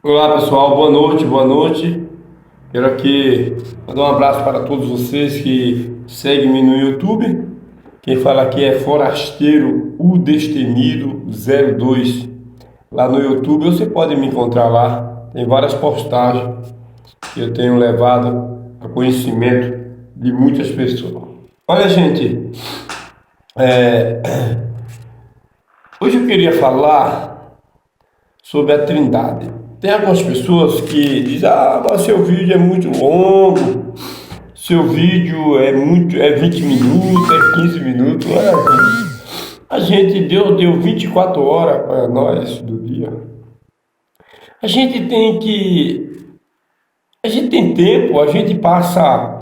Olá pessoal, boa noite, boa noite. Quero aqui mandar um abraço para todos vocês que seguem-me no YouTube. Quem fala aqui é Forasteiro o Destemido 02. Lá no YouTube você pode me encontrar lá. Tem várias postagens que eu tenho levado a conhecimento de muitas pessoas. Olha, gente, hoje eu queria falar sobre a Trindade. Tem algumas pessoas que dizem, mas seu vídeo é muito longo, seu vídeo é 20 minutos, é 15 minutos. Olha, Deus deu 24 horas para nós do dia. A gente tem que, a gente tem tempo, a gente passa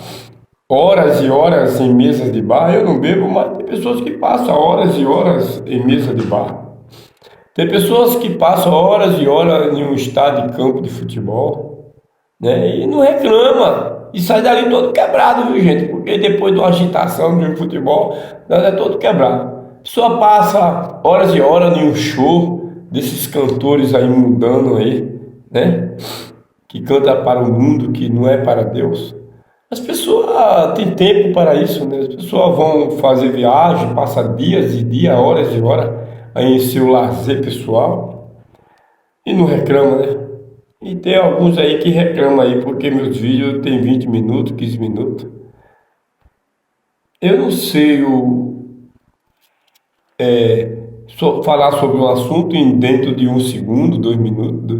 horas e horas em mesas de bar. Eu não bebo, mas tem pessoas que passam horas e horas em mesa de bar. Tem pessoas que passam horas e horas em um estádio de campo de futebol, né? E não reclama. E sai dali todo quebrado, viu, gente? Porque depois de uma agitação de um futebol, nós é todo quebrado. A pessoa passa horas e horas em um show desses cantores aí mundano aí, né? Que canta para o mundo, que não é para Deus. As pessoas têm tempo para isso, né? As pessoas vão fazer viagem, passam dias e dias, horas e horas aí em seu lazer pessoal e não reclama, né? E tem alguns aí que reclamam aí porque meus vídeos tem 20 minutos, 15 minutos. Eu não sei falar sobre um assunto em dentro de um segundo, 2 minutos.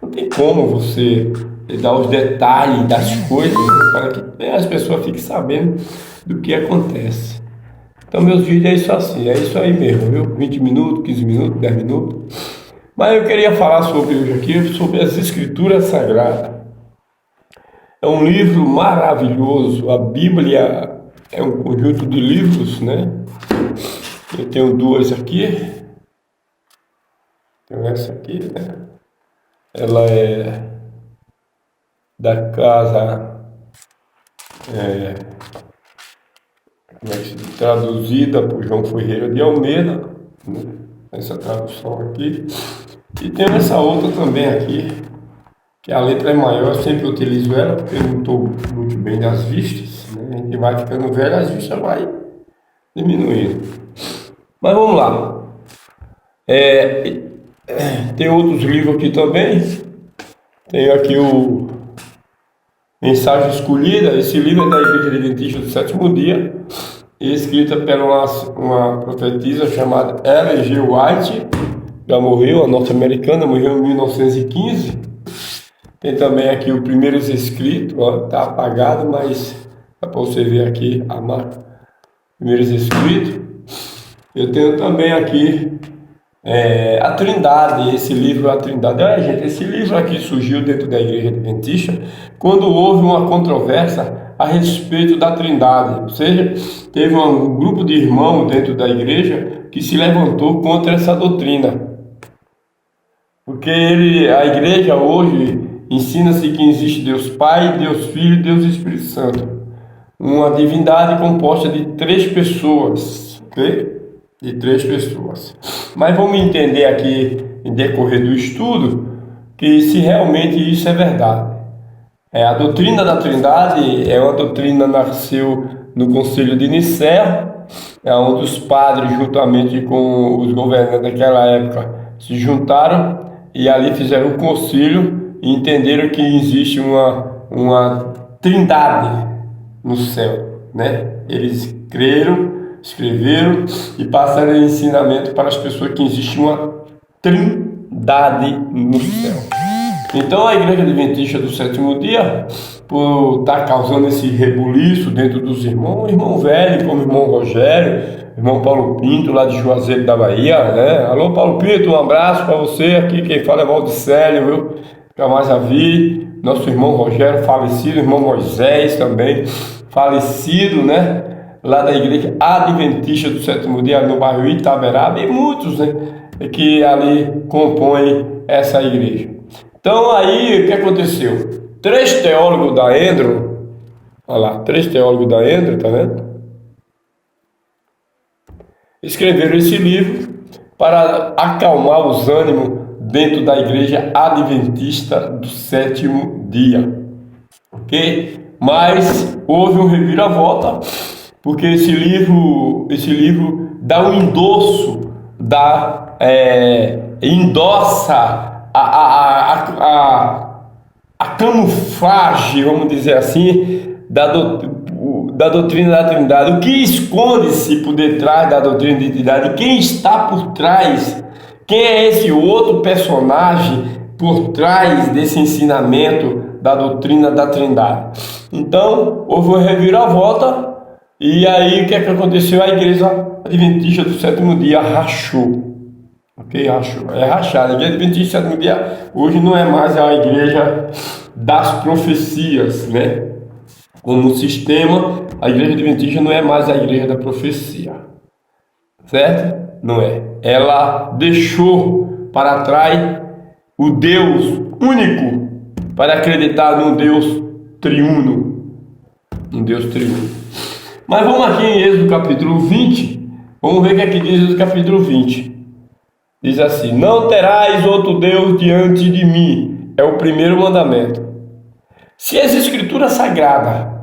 Não tem como você dar os detalhes das coisas, né, para que as pessoas fiquem sabendo do que acontece. Então meus vídeos é isso assim, é isso aí mesmo, viu? 20 minutos, 15 minutos, 10 minutos. Mas eu queria falar sobre hoje aqui, sobre as Escrituras Sagradas. É um livro maravilhoso, a Bíblia é um conjunto de livros, né? Eu tenho duas aqui, tenho essa aqui, né? Ela é da casa, como é que se diz? Traduzida por João Ferreira de Almeida, né? Essa tradução aqui. E tem essa outra também aqui, que a letra é maior, eu sempre utilizo ela, porque eu não estou muito bem das vistas, né? A gente vai ficando velho, as vistas vai diminuindo. Mas vamos lá. Tem outros livros aqui também. Tenho aqui o Mensagem Escolhida. Esse livro é da Igreja Adventista do Sétimo Dia, escrita por uma profetisa chamada Ellen G. White. Já morreu, a norte-americana, morreu em 1915. Tem também aqui o Primeiros Escritos, está apagado, mas dá para você ver aqui a marca Primeiros Escritos. Eu tenho também aqui a Trindade, esse livro, a Trindade. Olha, gente, esse livro aqui surgiu dentro da Igreja Adventista quando houve uma controvérsia a respeito da Trindade. Ou seja, teve um grupo de irmãos dentro da igreja que se levantou contra essa doutrina. Porque a igreja hoje ensina-se que existe Deus Pai, Deus Filho e Deus Espírito Santo. Uma divindade composta de 3 pessoas, ok? De 3 pessoas. Mas vamos entender aqui, em decorrer do estudo, que se realmente isso é verdade. A doutrina da Trindade é uma doutrina que nasceu no Concílio de Nicéia, onde os padres, juntamente com os governantes daquela época, se juntaram e ali fizeram um concílio e entenderam que existe uma trindade no céu, né? Eles creram, escreveram e passaram o ensinamento para as pessoas que existe uma trindade no céu. Então a Igreja Adventista do Sétimo Dia, por estar causando esse rebuliço dentro dos irmãos, irmão velho, como o irmão Rogério, irmão Paulo Pinto, lá de Juazeiro da Bahia, né? Alô, Paulo Pinto, um abraço para você. Aqui quem fala é Valdicélio, viu? Nunca mais a vi. Nosso irmão Rogério, falecido, irmão Moisés também, falecido, né? Lá da Igreja Adventista do Sétimo Dia, no bairro Itaberaba, e muitos, né? Que ali compõem essa igreja. Então aí, o que aconteceu? 3 teólogos da Endron, olha lá, 3 teólogos da Endron, tá vendo? Escreveram esse livro para acalmar os ânimos dentro da igreja adventista do sétimo dia, ok? Mas houve um reviravolta, porque esse livro dá um endosso, endossa a camuflagem, vamos dizer assim, da doutrina da Trindade. O que esconde-se por detrás da doutrina da Trindade? Quem está por trás? Quem é esse outro personagem por trás desse ensinamento da doutrina da Trindade? Então, houve uma reviravolta, e aí o que é que aconteceu? A igreja adventista do sétimo dia rachou. Ok? Rachou. É rachada. A igreja adventista do sétimo dia hoje não é mais a igreja das profecias, né? Como sistema, a igreja adventista não é mais a igreja da profecia, certo? Não é. Ela deixou para trás o Deus único para acreditar num Deus triuno. Um Deus triuno. Mas vamos aqui em Êxodo capítulo 20. Vamos ver o que aqui diz Êxodo capítulo 20. Diz assim: não terás outro Deus diante de mim. É o primeiro mandamento. Se as escrituras sagradas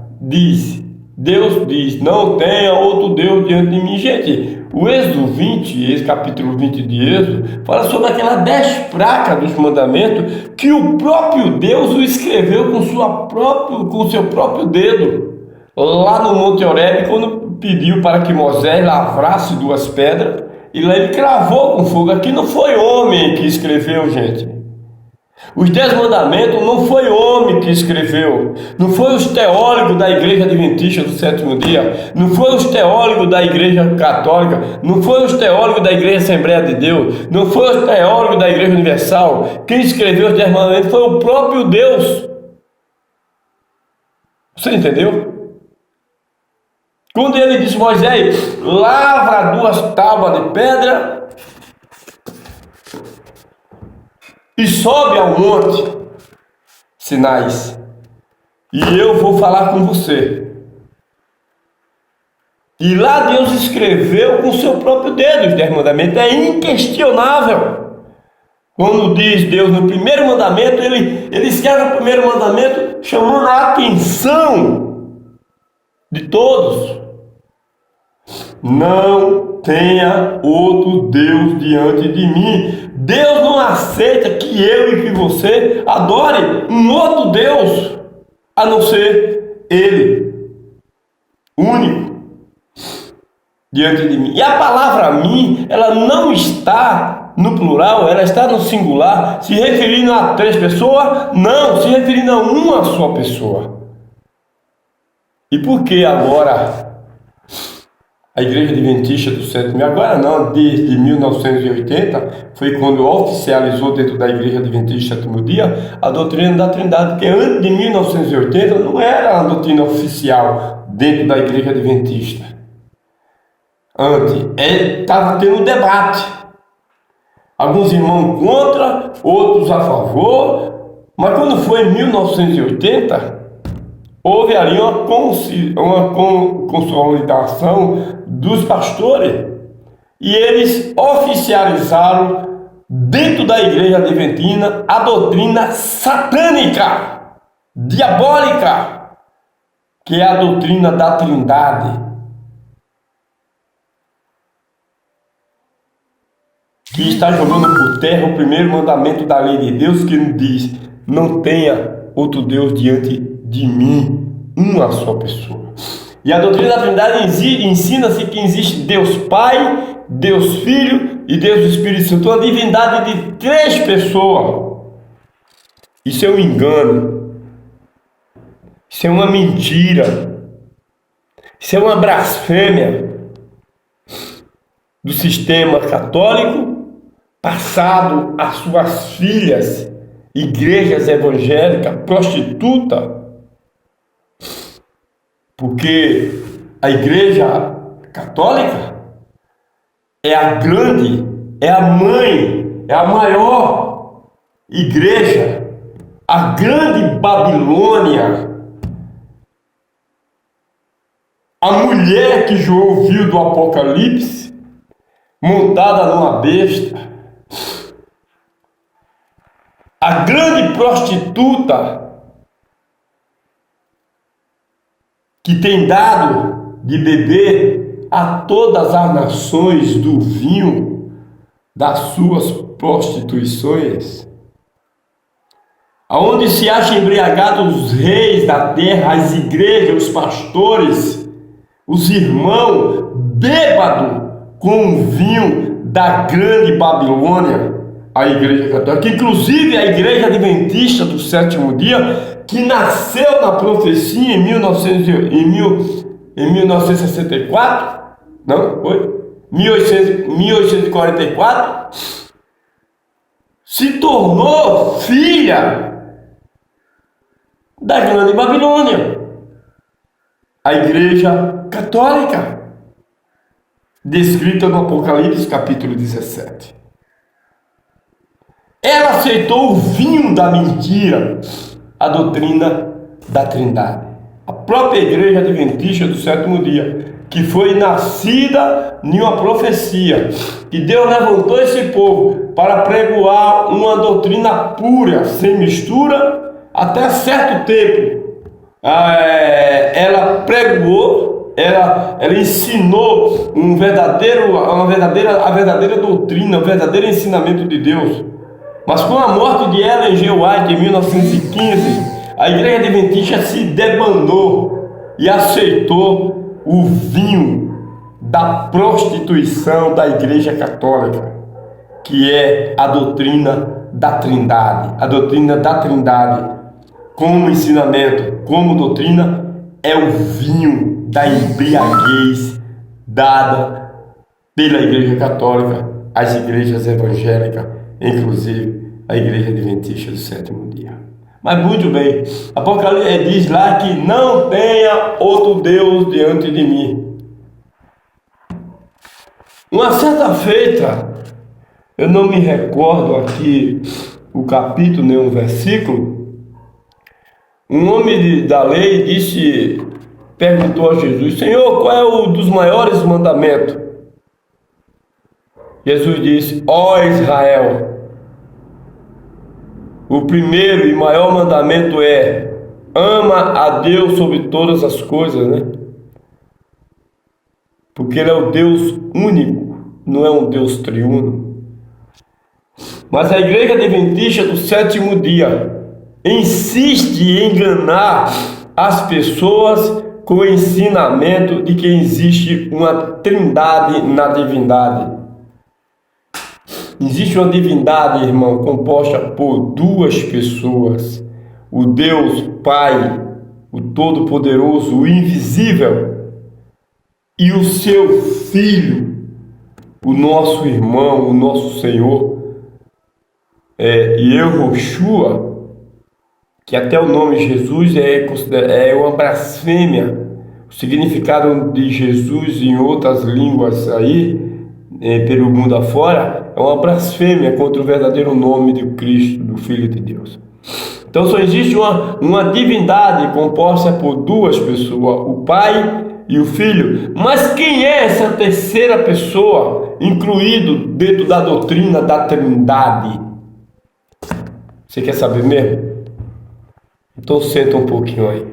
Deus diz, não tenha outro Deus diante de mim. Gente, o Êxodo 20, esse capítulo 20 de Êxodo, fala sobre aquelas 10 placas dos mandamentos que o próprio Deus o escreveu com seu próprio dedo, lá no Monte Horebe, quando pediu para que Moisés lavrasse 2 pedras, e lá ele cravou com fogo. Aqui não foi homem que escreveu, gente. Os 10 mandamentos não foi homem que escreveu, não foi os teólogos da igreja adventista do sétimo dia, não foi os teólogos da igreja católica, não foi os teólogos da igreja Assembleia de Deus, não foi os teólogos da igreja universal. Quem escreveu os 10 mandamentos foi o próprio Deus. Você entendeu? Quando ele disse: Moisés, lavra 2 tábuas de pedra e sobe ao monte Sinais, e eu vou falar com você. E lá Deus escreveu com seu próprio dedo os 10 mandamentos. É inquestionável. Quando diz Deus no primeiro mandamento, ele escreve o primeiro mandamento chamando a atenção de todos. Não tenha outro Deus diante de mim. Deus não aceita que eu e que você adore um outro Deus, a não ser Ele, único, diante de mim. E a palavra mim, ela não está no plural, ela está no singular, se referindo a 3 pessoas, não, se referindo a uma só pessoa. E por que agora a igreja adventista do sétimo dia, agora não, desde 1980, foi quando oficializou dentro da igreja adventista do sétimo dia a doutrina da Trindade, porque antes de 1980 não era a doutrina oficial dentro da igreja adventista. Antes, estava tendo debate. Alguns irmãos contra, outros a favor, mas quando foi em 1980, houve ali uma consolidação dos pastores, e eles oficializaram dentro da igreja adventina a doutrina satânica, diabólica, que é a doutrina da Trindade, que está jogando por terra o primeiro mandamento da lei de Deus, que nos diz: não tenha outro Deus diante de mim, uma só pessoa. E a doutrina da Trindade ensina-se que existe Deus Pai, Deus Filho e Deus Espírito Santo, uma divindade de 3 pessoas. Isso é um engano, isso é uma mentira, isso é uma blasfêmia do sistema católico, passado às suas filhas, igrejas evangélicas, prostituta, porque a igreja católica é a grande, é a mãe, é a maior igreja, a grande Babilônia, a mulher que João viu do Apocalipse, montada numa besta, a grande prostituta que tem dado de beber a todas as nações do vinho das suas prostituições, aonde se acham embriagados os reis da terra, as igrejas, os pastores, os irmãos, bêbado com o vinho da grande Babilônia, a igreja católica, que inclusive a igreja adventista do sétimo dia, que nasceu na profecia em 1964, não, foi? 1844, se tornou filha da grande Babilônia, a igreja católica, descrita no Apocalipse capítulo 17. Ela aceitou o vinho da mentira, a doutrina da Trindade. A própria igreja adventista do sétimo dia, que foi nascida em uma profecia, que Deus levantou esse povo para pregoar uma doutrina pura, sem mistura, até certo tempo. Ela pregou, ela ensinou a verdadeira doutrina, o verdadeiro ensinamento de Deus. Mas com a morte de Ellen G. White em 1915, a igreja adventista se debandou e aceitou o vinho da prostituição da igreja católica, que é a doutrina da Trindade. A doutrina da Trindade, como ensinamento, como doutrina, é o vinho da embriaguez dada pela igreja católica às igrejas evangélicas, inclusive a igreja adventista do sétimo dia. Mas muito bem, Apocalipse diz lá que não tenha outro Deus diante de mim. Uma certa feita, eu não me recordo aqui o capítulo nem o versículo, um homem da lei perguntou a Jesus: Senhor, qual é o dos maiores mandamentos? Jesus disse: ó Israel, o primeiro e maior mandamento é: ama a Deus sobre todas as coisas, né? Porque Ele é o Deus único, não é um Deus triuno. Mas a igreja adventista do sétimo dia insiste em enganar as pessoas com o ensinamento de que existe uma trindade na divindade. Existe uma divindade, irmão, composta por duas pessoas: o Deus Pai, o Todo-Poderoso, o Invisível, e o seu Filho, o nosso irmão, o nosso Senhor, Yehoshua, que até o nome Jesus é uma blasfêmia. O significado de Jesus em outras línguas aí, pelo mundo afora, é uma blasfêmia contra o verdadeiro nome de Cristo, do Filho de Deus. Então só existe uma divindade composta por duas pessoas, o Pai e o Filho. Mas quem é essa terceira pessoa, incluído dentro da doutrina da Trindade? Você quer saber mesmo? Então senta um pouquinho aí.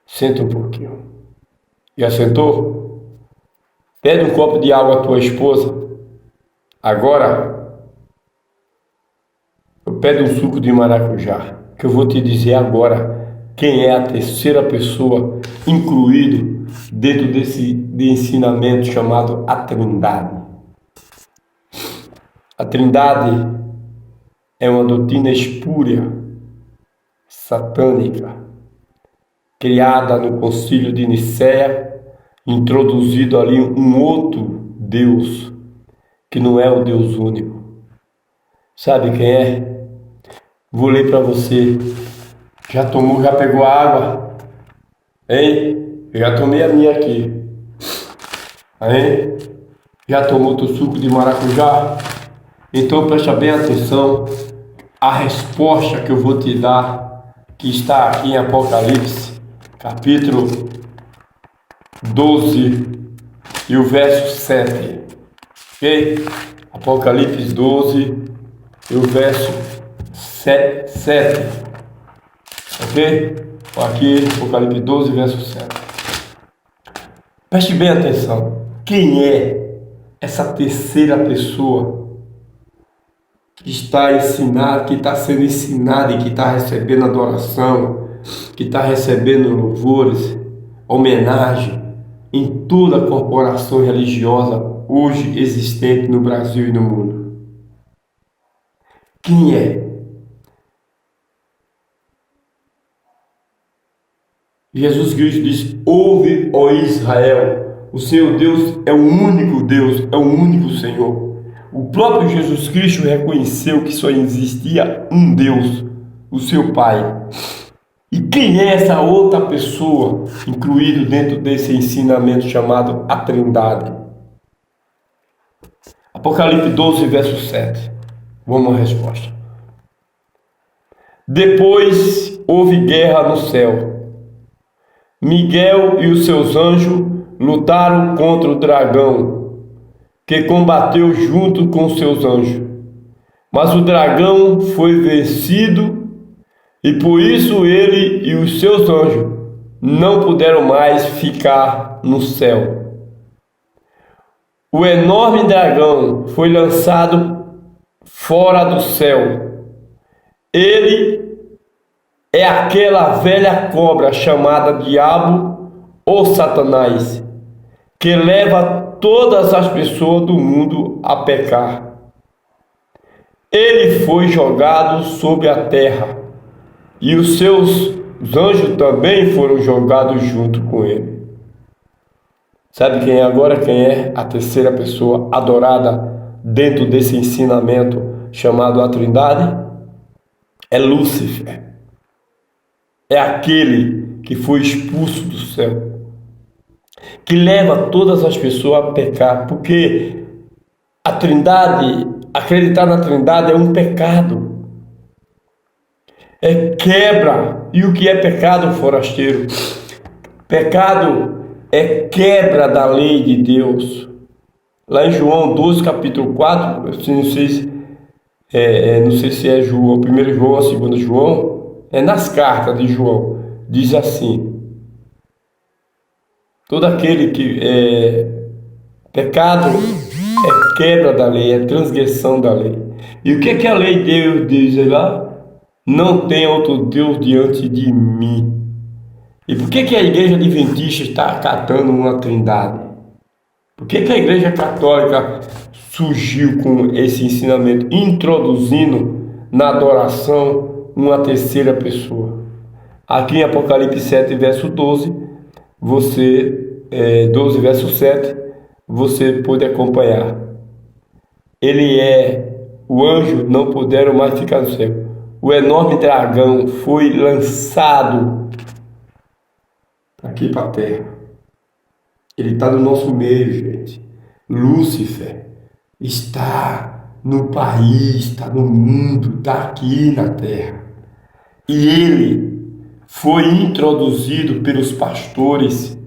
Senta um pouquinho. Já sentou? Pede um copo de água à tua esposa. Agora, eu pede um suco de maracujá, que eu vou te dizer agora quem é a terceira pessoa incluído dentro de ensinamento chamado a Trindade. A Trindade é uma doutrina espúria, satânica, criada no Concílio de Nicéia, introduzido ali um outro Deus, que não é o Deus único. Sabe quem é? Vou ler para você. Já pegou a água? Hein? Eu já tomei a minha aqui. Hein? Já tomou teu suco de maracujá? Então presta bem atenção à resposta que eu vou te dar, que está aqui em Apocalipse, capítulo 12 e o verso 7. Ok? Apocalipse 12 e o verso 7. Ok? Aqui, Apocalipse 12, verso 7. Preste bem atenção. Quem é essa terceira pessoa que está ensinada, que está sendo ensinada e que está recebendo adoração, que está recebendo louvores, homenagem em toda a corporação religiosa hoje existente no Brasil e no mundo? Quem é? Jesus Cristo diz: ouve, ó Israel, o Senhor Deus é o único Deus, é o único Senhor. O próprio Jesus Cristo reconheceu que só existia um Deus, o seu Pai. E quem é essa outra pessoa incluído dentro desse ensinamento chamado a Trindade? Apocalipse 12, verso 7. Vamos à resposta. Depois houve guerra no céu. Miguel e os seus anjos lutaram contra o dragão, que combateu junto com seus anjos. Mas o dragão foi vencido, e por isso ele e os seus anjos não puderam mais ficar no céu. O enorme dragão foi lançado fora do céu. Ele é aquela velha cobra chamada Diabo ou Satanás, que leva todas as pessoas do mundo a pecar. Ele foi jogado sobre a terra, e os seus anjos também foram jogados junto com ele. Sabe quem é agora? Quem é a terceira pessoa adorada dentro desse ensinamento chamado a Trindade? É Lúcifer. É aquele que foi expulso do céu, que leva todas as pessoas a pecar, porque a Trindade, acreditar na Trindade é um pecado, é quebra. E o que é pecado, forasteiro? Pecado é quebra da lei de Deus. Lá em João 12, capítulo 4, não sei se é João, 1 João ou 2 João, nas cartas de João, diz assim: todo aquele que pecado é quebra da lei, é transgressão da lei. E o que é que a lei de Deus diz lá? Não tem outro Deus diante de mim. E por que a igreja adventista está acatando uma Trindade? Por que a igreja católica surgiu com esse ensinamento, introduzindo na adoração uma terceira pessoa? Aqui em Apocalipse 7, verso 12, 12, verso 7, você pode acompanhar. Ele o anjo não puderam mais ficar no céu. O enorme dragão foi lançado aqui para a terra. Ele está no nosso meio, gente. Lúcifer está no país, está no mundo, está aqui na terra. E ele foi introduzido pelos pastores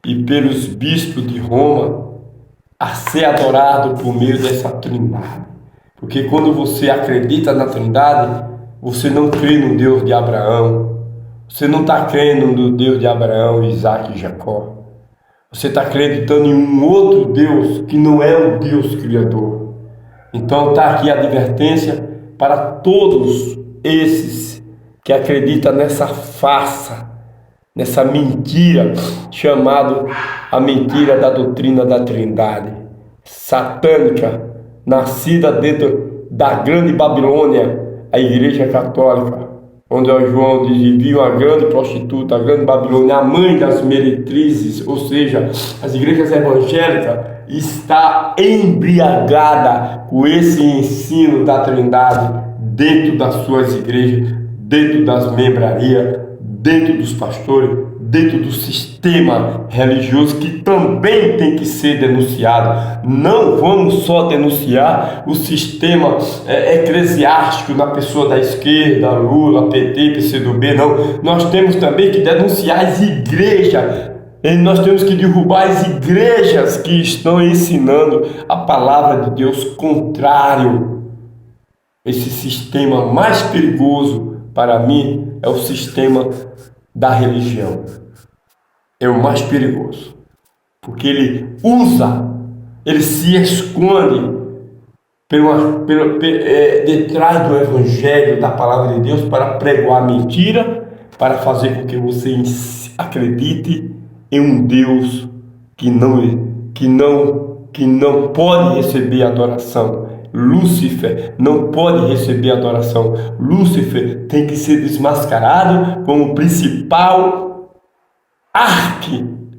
e pelos bispos de Roma a ser adorado por meio dessa Trindade. Porque quando você acredita na Trindade, você não crê no Deus de Abraão, você não está crendo no Deus de Abraão, Isaac e Jacó. Você está acreditando em um outro Deus que não é o Deus Criador. Então está aqui a advertência para todos esses que acreditam nessa farsa, nessa mentira, chamada a mentira da doutrina da Trindade, satânica, nascida dentro da grande Babilônia, a Igreja Católica, onde o João diz: viu a grande prostituta, a grande Babilônia, a mãe das meretrizes, ou seja, as igrejas evangélicas, está embriagada com esse ensino da Trindade dentro das suas igrejas, dentro das membrarias, dentro dos pastores, dentro do sistema religioso, que também tem que ser denunciado. Não vamos só denunciar o sistema eclesiástico na pessoa da esquerda, Lula, PT, PCdoB, não. Nós temos também que denunciar as igrejas. E nós temos que derrubar as igrejas que estão ensinando a palavra de Deus contrário Esse sistema mais perigoso para mim é o sistema da religião. É o mais perigoso, porque ele se esconde detrás do evangelho, da palavra de Deus, para pregoar mentira, para fazer com que você acredite em um Deus que não pode receber adoração. Lúcifer não pode receber adoração. Lúcifer tem que ser desmascarado como o principal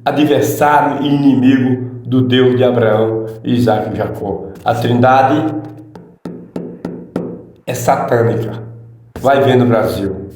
adversário e inimigo do Deus de Abraão, Isaac e Jacó. A Trindade é satânica. Vai ver no Brasil.